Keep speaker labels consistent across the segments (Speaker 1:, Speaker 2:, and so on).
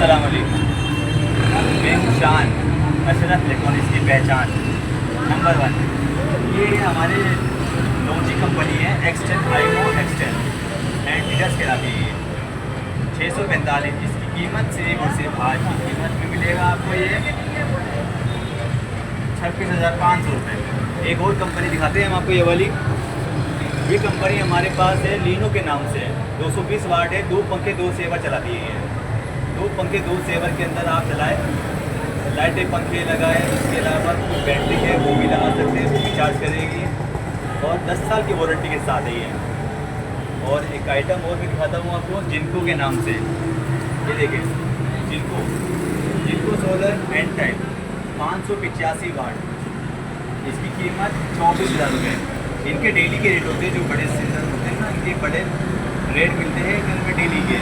Speaker 1: अस्सलाम वालेकुम। मैं हूँ शान, अशरफ इलेक्ट्रॉनिक्स की पहचान नंबर 1। ये हमारे लॉन्ची कंपनी है एक्सटेन आईमो एक्सटेन एंटीडस कहलाती है। 645 इसकी कीमत से और सिर्फ आज की कीमत में मिलेगा आपको ये 26,500 रुपये। एक और कंपनी दिखाते हैं हम आपको, ये वाली। ये कंपनी हमारे पास है लीनो के नाम से, 220 वाट है, 2 पंखे 2 सेवर चलाती है। 2 पंखे 2 सेवर के अंदर आप चलाएं, लाइटें पंखे लगाएं, इसके अलावा बैटरी है वो भी लगा सकते हैं, वो भी चार्ज करेगी और 10 साल की वारंटी के साथ है ये। और एक आइटम और भी दिखाता हूँ आपको, जिनको के नाम से। ये देखें, जिनको सोलर एंड टाइप 585 वाट, इसकी कीमत 24,000 रुपये। इनके डेली के रेट होते हैं, जो बड़े सिलेंडर होते हैं ना, इनके बड़े रेट मिलते हैं इनमें डेली के।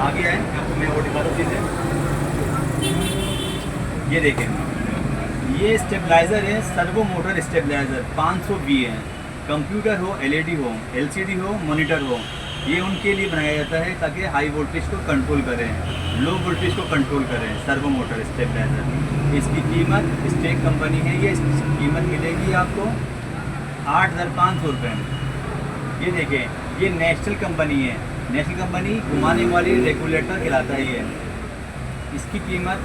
Speaker 1: आगे आए आपको मैं और दिखा दूँ चीज़ें। ये देखें, ये स्टेबलाइज़र है, सर्वो मोटर स्टेबलाइज़र 500V है। कंप्यूटर हो, LED हो, LCD हो, मॉनिटर हो, ये उनके लिए बनाया जाता है ताकि हाई वोल्टेज को कंट्रोल करें, लो वोल्टेज को कंट्रोल करें। सर्वो मोटर स्टेबलाइज़र, इसकी कीमत स्टेक कंपनी है, ये कीमत मिलेगी आपको 8,500 रुपये। ये देखें, ये नेशनल कंपनी है। नेशनल कंपनी घुमाने वाली रेगुलेटर कहलाता है ये। इसकी कीमत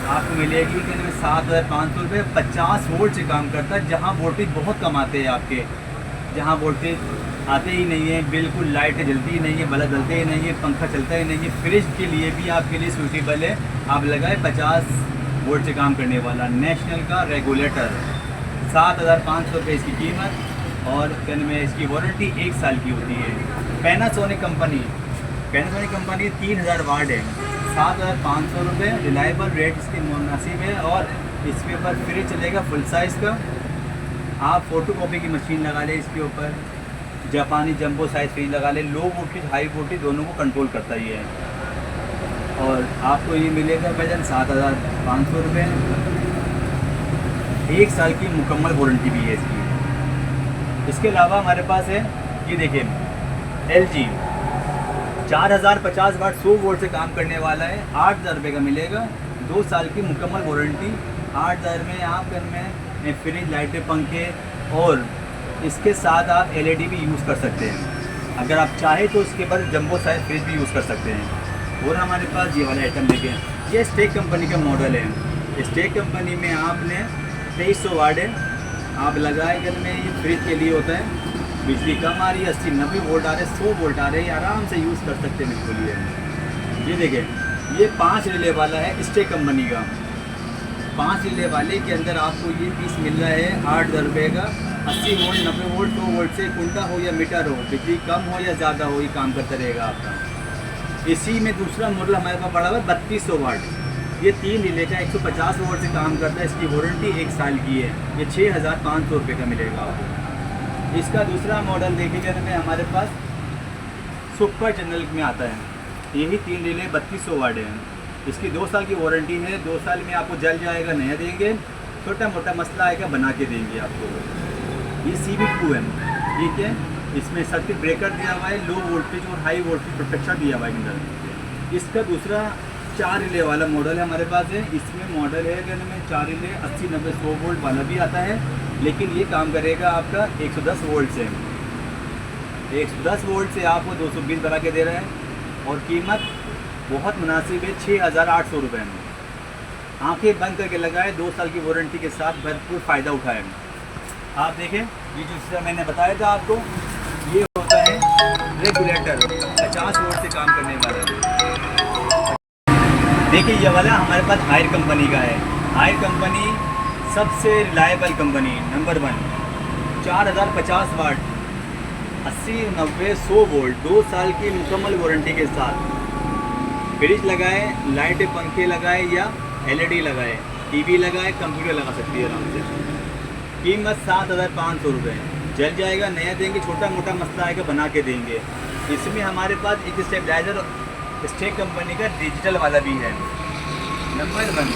Speaker 1: आपको मिलेगी कि 7,500 रुपये। 50 वोल्ट से काम करता है, जहाँ वोल्टेज बहुत कम आते हैं आपके, जहाँ वोल्टेज आते ही नहीं है, बिल्कुल लाइटें जलती ही नहीं है, बल्ब जलते ही नहीं है, पंखा चलता ही नहीं है। फ्रिज के लिए भी आपके लिए सूटेबल है। आप लगाए 50 वोल्ट से काम करने वाला नेशनल का रेगुलेटर, 7,500 रुपये इसकी कीमत। और कहने में इसकी वारंटी 1 साल की होती है। पैनासोनिक कंपनी 3000 वाट है, 7,500 रुपये। रिलायबल रेट इसकी मुनासिब है। और इसके ऊपर फ्रिज चलेगा फुल साइज़ का। आप फ़ोटो कॉपी की मशीन लगा लें, इसके ऊपर जापानी जंबो साइज़ फ्रिज लगा लें। लो वोल्टेज हाई वोल्टेज दोनों को कंट्रोल करता ही है। और आपको ये मिलेगा वजन 7,500 रुपये। 1 साल की मुकम्मल वारंटी भी है इसकी। इसके अलावा हमारे पास है, ये देखिए, LG 4050 वाट 100 वोल्ट से काम करने वाला है। 8,000 रुपये का मिलेगा। 2 साल की मुकम्मल वारंटी। 8,000 में आप घर में फ्रिज, लाइटें, पंखे और इसके साथ आप LED भी यूज़ कर सकते हैं। अगर आप चाहें तो इसके बाद जंबो साइज फ्रिज भी यूज़ कर सकते हैं। और हमारे पास ये वाला आइटम देखें, ये स्टेक कंपनी का मॉडल है। स्टेक कंपनी में आपने 2300 वाट है, आप लगाए घर में। ये फ्रिज के लिए होता है। बिजली कम आ रही है, 80-90 वोल्ट आ रहे हैं, 100 वोल्ट आ रहे हैं, आराम से यूज़ कर सकते हैं बिल्कुल। ये देखें, ये 5 रिले वाला है स्टेक कंपनी का। 5 रिले वाले के अंदर आपको ये पीस मिल रहा है 8,000 रुपये का। 80 वोल्ट, 90 वोल्ट, 100 वोल्ट से कुंडा हो या मीटर हो, बिजली कम हो या ज़्यादा हो, ये काम करता रहेगा आपका। इसी में दूसरा मॉडल हमारे पास पड़ा हुआ है 3200 वाट। ये 3 रिले का 150 वोल्ट से काम करता है। इसकी वारंटी 1 साल की है। ये 6,500 रुपये का मिलेगा आपको। इसका दूसरा मॉडल देखिएगा तो हमारे पास सुपर चैनल में आता है। यही 3 रिले 3200 वाट है। इसकी 2 साल की वारंटी है। 2 साल में आपको जल जाएगा, नया देंगे। छोटा मोटा मसला आएगा, बना के देंगे आपको। ये CB2 है, ठीक है। इसमें सर्किट ब्रेकर दिया हुआ है, लो वोल्टेज और हाई वोल्टेज प्रोटेक्शन दिया हुआ है अंदर। इसका दूसरा 4 रिले वाला मॉडल है हमारे पास है। इसमें मॉडल है अगर में 4 रिले 80, 90, 100 वोल्ट वाला भी आता है, लेकिन ये काम करेगा आपका 110 वोल्ट से। 110 वोल्ट से आपको 220 बना के दे रहा है। और कीमत बहुत मुनासिब है, 6,800 रुपये में। आँखें बंद करके लगाए, 2 साल की वारंटी के साथ भरपूर फ़ायदा उठाएँ। आप देखें, ये जो मैंने बताया था आपको, ये होता है रेगुलेटर, 50 वोल्ट से काम करने वाला। देखिए, ये वाला हमारे पास हायर कंपनी का है। हायर कंपनी सबसे रिलायबल कंपनी नंबर 1। 4050 वाट, 80, 90, 100 वोल्ट, 2 साल की मुकम्मल वारंटी के साथ। फ्रिज लगाए, लाइटें पंखे लगाए या LED लगाए, TV लगाए, कंप्यूटर लगा सकती है आराम से। कीमत 7,500 रुपये। जल जाएगा, नया देंगे। छोटा मोटा मसला आएगा, बना के देंगे। इसमें हमारे पास एक स्टेबलाइज़र स्टेक कंपनी का डिजिटल वाला भी है, नंबर 1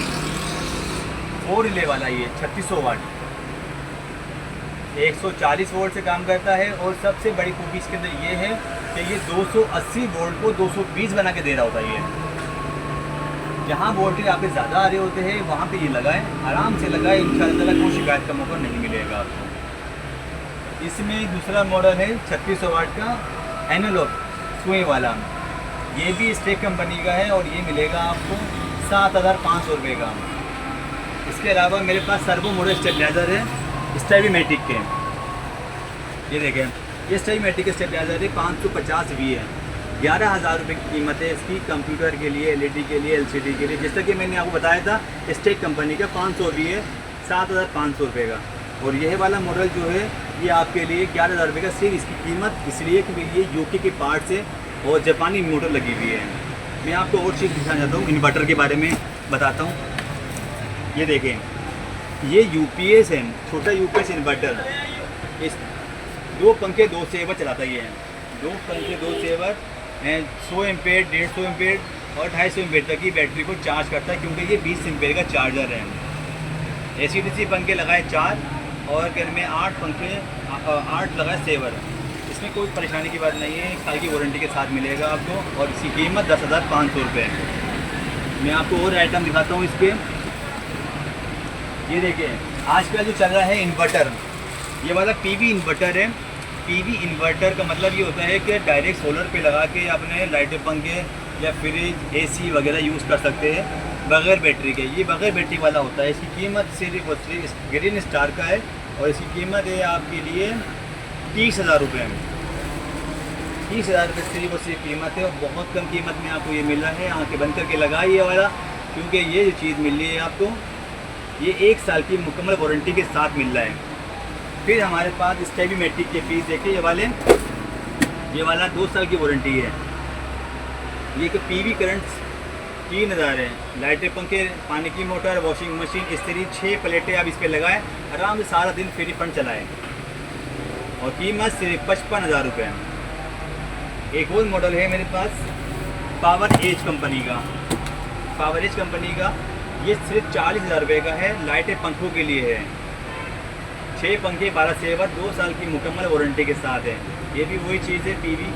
Speaker 1: 4 रिले वाला। ये 3600 वाट, 140 वोल्ट से काम करता है। और सबसे बड़ी खूबी इसके अंदर ये है कि ये 280 वोल्ट को 220 बना के दे रहा होता है। ये जहाँ वोल्टेज आपके ज़्यादा आ रहे होते हैं वहाँ पे ये लगाएं, आराम से लगाएं, इंशाल्लाह कोई शिकायत का मौका नहीं मिलेगा आपको। इसमें दूसरा मॉडल है 3600 वाट का एनालॉग सुई वाला, ये भी स्टेक कंपनी का है और ये मिलेगा आपको 7500 रुपये का। इसके अलावा मेरे पास सर्वो मोटर स्टेबलाइज़र है स्टेबीमेटिक के, ये देखें, ये स्टेबीमेटिक के स्टेबलाइज़र है 550 वी है, 11,000 रुपये की कीमत है इसकी। कंप्यूटर के लिए, एलईडी के लिए, एलसीडी के लिए, जैसा कि मैंने आपको बताया था स्टेक कंपनी का 500 वी है 7,500 रुपये का। और यह वाला मॉडल जो है ये आपके लिए 11,000 रुपये का, सिर्फ इसकी कीमत इसलिए क्योंकि ये यूके के पार्ट से और जापानी मोटर लगी हुई है। मैं आपको और चीज़ दिखाना चाहता हूँ, इन्वर्टर के बारे में बताता हूँ। ये देखें, ये यूपीएस है, छोटा यूपीएस इन्वर्टर, इस 2 पंखे 2 सेवर चलाता ही है, 2 पंखे 2 सेवर 100 एम्पेयर, 150 एम्पेयर और 250 एम्पेयर तक की बैटरी को चार्ज करता है, क्योंकि ये 20 एम्पेयर का चार्जर है। एसी-डीसी पंखे लगाए 4 और घर में 8 पंखे 8 लगाए सेवर। इसमें कोई परेशानी की बात नहीं है, 1 साल की वारंटी के साथ मिलेगा आपको और इसकी कीमत 10,500 रुपये है। मैं आपको और आइटम दिखाता हूँ इसके। ये देखिए, आजकल जो चल रहा है इन्वर्टर, ये वाला पीवी इन्वर्टर है। पीवी इन्वर्टर का मतलब ये होता है कि डायरेक्ट सोलर पे लगा के अपने लाइटें, पंखे या फ्रिज, एसी वगैरह यूज़ कर सकते हैं बग़ैर बैटरी के। ये बग़ैर बैटरी वाला होता है। इसकी कीमत सिर्फ और सिर्फ ग्रीन स्टार का है और इसकी कीमत है आपके लिए 30,000 रुपये में। 30,000 रुपये सिर्फ और सिर्फ कीमत है और बहुत कम कीमत में आपको ये मिल रहा है। आँखें बंद करके लगाइए ये वाला, क्योंकि ये जो चीज़ मिल रही है आपको, ये 1 साल की मुकम्मल वारंटी के साथ मिल रहा है। फिर हमारे पास स्टेबीमेटिक के पीस देखिए, ये वाला 2 साल की वारंटी है। ये कि पीवी करंट 3000 है, लाइटें, पंखे, पानी की मोटर, वॉशिंग मशीन, इस्त्री, 6 प्लेटें आप इस पर लगाएं, आराम से सारा दिन फ्री फंड चलाएं और कीमत सिर्फ 55,000 रुपये है। एक और मॉडल है मेरे पास पावर एज कंपनी का। पावर एज कंपनी का ये सिर्फ 40,000 रुपये का है, लाइटें पंखों के लिए है, 6 पंखे 12 सेवर, 2 साल की मुकम्मल वारंटी के साथ है। ये भी वही चीज़ है, पीवी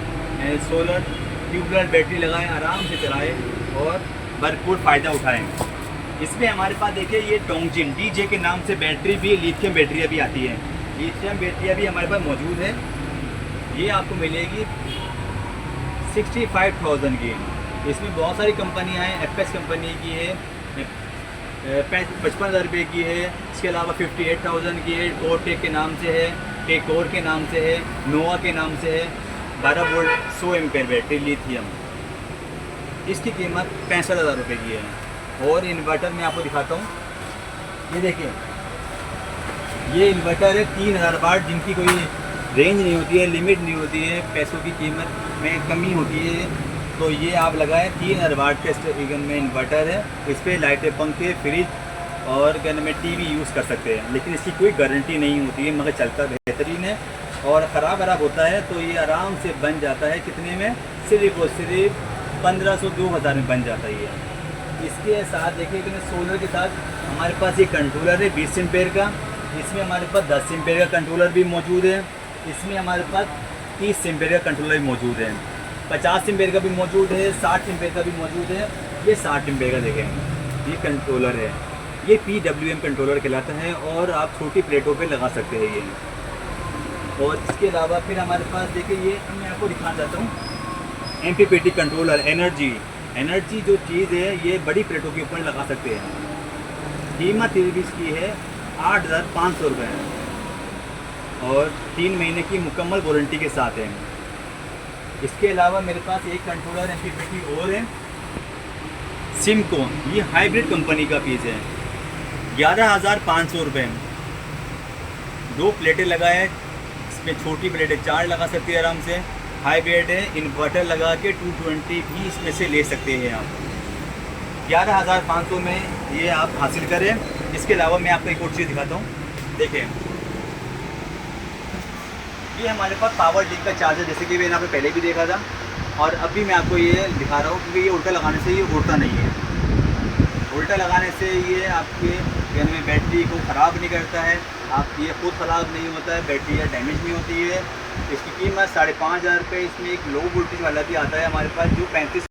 Speaker 1: सोलर ट्यूबवेल बैटरी लगाएं, आराम से चलाएं और भरपूर फ़ायदा उठाएं। इसमें हमारे पास देखिए ये डोंगजिन डीजे के नाम से बैटरी भी, लिथियम बैटरियाँ भी आती हैं। लिथियम बैटरियाँ भी हमारे पास मौजूद है। ये आपको मिलेगी 65,000 की। इसमें बहुत सारी कंपनियाँ हैं, एफएस कंपनी की है 55,000 रुपये की है। इसके अलावा 58,000 की है, कोरटेक के नाम से है, टेकोर के नाम से है, नोवा के नाम से है, 12 वोल्ट 100 एम्पेयर बैटरी लिथियम। इसकी कीमत 65,000 रुपये की है। और इन्वर्टर मैं आपको दिखाता हूँ, ये देखिए, ये इन्वर्टर है 3000 वाट, जिनकी कोई रेंज नहीं होती है, लिमिट नहीं होती है, पैसों की कीमत में कमी होती है। तो ये आप लगाएं, 3000 वाट के स्टेशन में इन्वर्टर है। इस पर लाइटें, पंखे, फ्रिज और क्या नाम है टीवी यूज़ कर सकते हैं, लेकिन इसकी कोई गारंटी नहीं होती है, मगर चलता बेहतरीन है। और ख़राब होता है तो ये आराम से बन जाता है, कितने में, सिर्फ और सिर्फ 1500-2000 में बन जाता है ये। इसके साथ देखिए कि सोलर के साथ हमारे पास ये कंट्रोलर है 20 एम्पेयर का। इसमें हमारे पास 10 एम्पेयर का कंट्रोलर भी मौजूद है। इसमें हमारे पास 30 एम्पेयर का कंट्रोलर भी मौजूद है, 50 एम्पेयर का भी मौजूद है, 60 एम्पेयर का भी मौजूद है। ये 60 एम्पेयर का देखें, ये कंट्रोलर है, ये PWM कंट्रोलर कहलाता है और आप छोटी प्लेटों पे लगा सकते हैं ये। और इसके अलावा फिर हमारे पास देखिए, ये मैं आपको दिखाना चाहता हूँ MPPT कंट्रोलर एनर्जी जो चीज़ है, ये बड़ी प्लेटों के ऊपर लगा सकते हैं। कीमत इसकी है 8,500 रुपये और 3 महीने की मुकम्मल वारंटी के साथ है। इसके अलावा मेरे पास एक कंट्रोलर MPPT और है, सिमको, ये हाइब्रिड कंपनी का पीस है, 11,500 रुपये। 2 प्लेटें लगाए, इसमें छोटी प्लेटें 4 लगा सकते हैं आराम से। हाइब्रिड है, इन्वर्टर लगा के 220 भी इसमें से ले सकते हैं आप। 11,500 में ये आप हासिल करें। इसके अलावा मैं आपको एक और चीज़ दिखाता हूँ, देखें, ये हमारे पास पावर लिंक का चार्जर, जैसे कि मैंने आपने पहले भी देखा था और अभी मैं आपको ये दिखा रहा हूँ, क्योंकि ये उल्टा लगाने से ये उड़ता नहीं है। उल्टा लगाने से ये आपके घर में बैटरी को ख़राब नहीं करता है, आप ये खुद ख़राब नहीं होता है, बैटरी या डैमेज नहीं होती है। इसकी कीमत 5,500 रुपये। इसमें एक लो वोल्टेज वाला भी आता है हमारे पास, जो 35